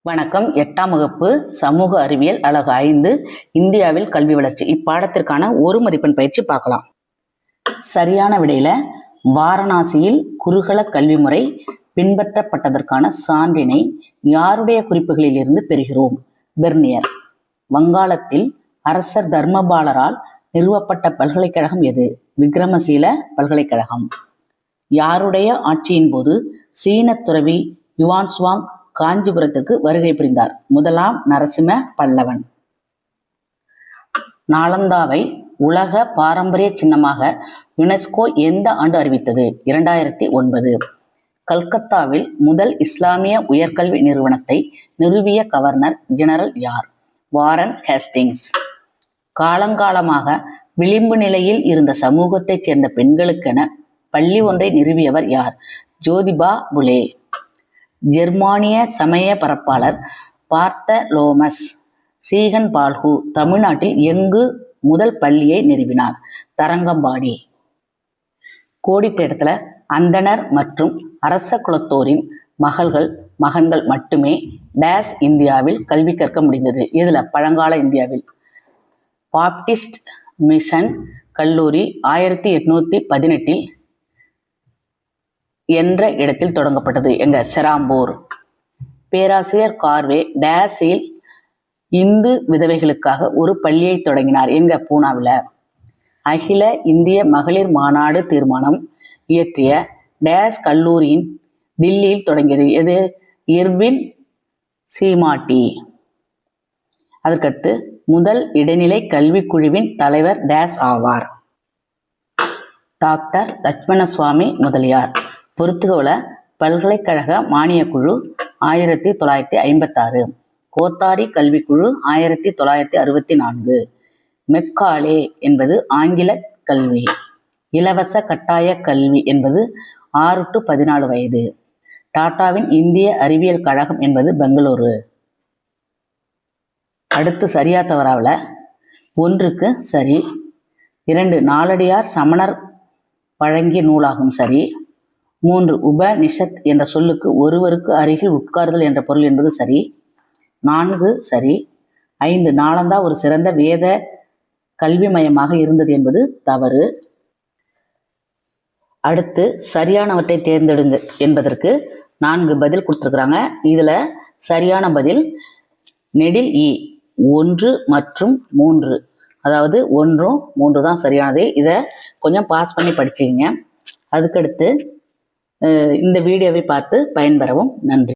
வணக்கம். 8ஆம் வகுப்பு சமூக அறிவியல் அலகு 5 இந்தியாவில் கல்வி வளர்ச்சி. இப்பாடத்திற்கான ஒரு மதிப்பெண் பயிற்சி பார்க்கலாம். சரியான விடையில வாரணாசியில் குருகுல கல்வி முறை பின்பற்றப்பட்டதற்கான சான்றினை யாருடைய குறிப்புகளில் இருந்து பெறுகிறோம்? பெர்னியர். வங்காளத்தில் அரசர் தர்மபாலரால் நிறுவப்பட்ட பல்கலைக்கழகம் எது? விக்ரமசீல பல்கலைக்கழகம். யாருடைய ஆட்சியின் போது சீன துறவி யுவான்சுவாங் காஞ்சிபுரத்துக்கு வருகை புரிந்தார்? முதலாம் நரசிம்ம பல்லவன். நாலந்தாவை உலக பாரம்பரிய சின்னமாக யுனெஸ்கோ எந்த ஆண்டு அறிவித்தது? 2009. கல்கத்தாவில் முதல் இஸ்லாமிய உயர்கல்வி நிறுவனத்தை நிறுவிய கவர்னர் ஜெனரல் யார்? Warren Hastings. காலங்காலமாக விளிம்பு நிலையில் இருந்த சமூகத்தைச் சேர்ந்த பெண்களுக்கென பள்ளி ஒன்றை நிறுவியவர் யார்? ஜோதிபா புலே. ஜெர்மானிய சமய பரப்பாளர் பார்த்தலோமஸ் சீகன் பால்ஹூ தமிழ்நாட்டில் எங்கு முதல் பள்ளியை நிறுவினார்? தரங்கம்பாடி. கோடிட்ட இடத்துல அந்தணர் மற்றும் அரச குலத்தோரின் மகன்கள் மட்டுமே டேஸ் இந்தியாவில் கல்வி கற்க முடிந்தது. இதுல பழங்கால இந்தியாவில் பாப்டிஸ்ட் மிஷன் கல்லூரி 1818 என்ற இடத்தில் தொடங்கப்பட்டது. எங்க? செராம்பூர். பேராசிரியர் கார்வே டேஸில் இந்து விதவைகளுக்காக ஒரு பள்ளியை தொடங்கினார். எங்க? பூனாவில். அகில இந்திய மகளிர் மாநாடு தீர்மானம் இயற்றிய டேஸ் கல்லூரியின் டில்லியில் தொடங்கியது. எது? இர்வின் சீமாட்டி. அதற்கடுத்து முதல் இடைநிலை கல்விக் குழுவின் தலைவர் டேஸ் ஆவார்? டாக்டர் லட்சுமணசுவாமி முதலியார். பொறுத்துகோல பல்கலைக்கழக மானியக்குழு 1956. கோத்தாரி கல்விக்குழு 1964. மெக்காலே என்பது ஆங்கில கல்வி. இலவச கட்டாய கல்வி என்பது 6 to 14 வயது. டாட்டாவின் இந்திய அறிவியல் கழகம் என்பது பெங்களூரு. அடுத்து சரியா தவறாவில் 1க்கு சரி. 2 நாலடியார் சமணர் வழங்கிய நூலாகும் சரி. 3 உபநிஷத் என்ற சொல்லுக்கு ஒருவருக்கு அருகில் உட்கார்தல் என்ற பொருள் என்பது சரி. 4 சரி. 5 நாலந்தா ஒரு சிறந்த வேத கல்வி மையமாக இருந்தது என்பது தவறு. அடுத்து சரியானவற்றை தேர்ந்தெடுங்க என்பதற்கு 4 பதில் கொடுத்துருக்குறாங்க. இதுல சரியான பதில் நெடில் இ 1 மற்றும் 3. அதாவது 1ம் 3 தான் சரியானது. இதை கொஞ்சம் பாஸ் பண்ணி படிச்சுக்கிங்க. அதுக்கடுத்து இந்த வீடியோவை பார்த்து பயன்பெறவும். நன்றி.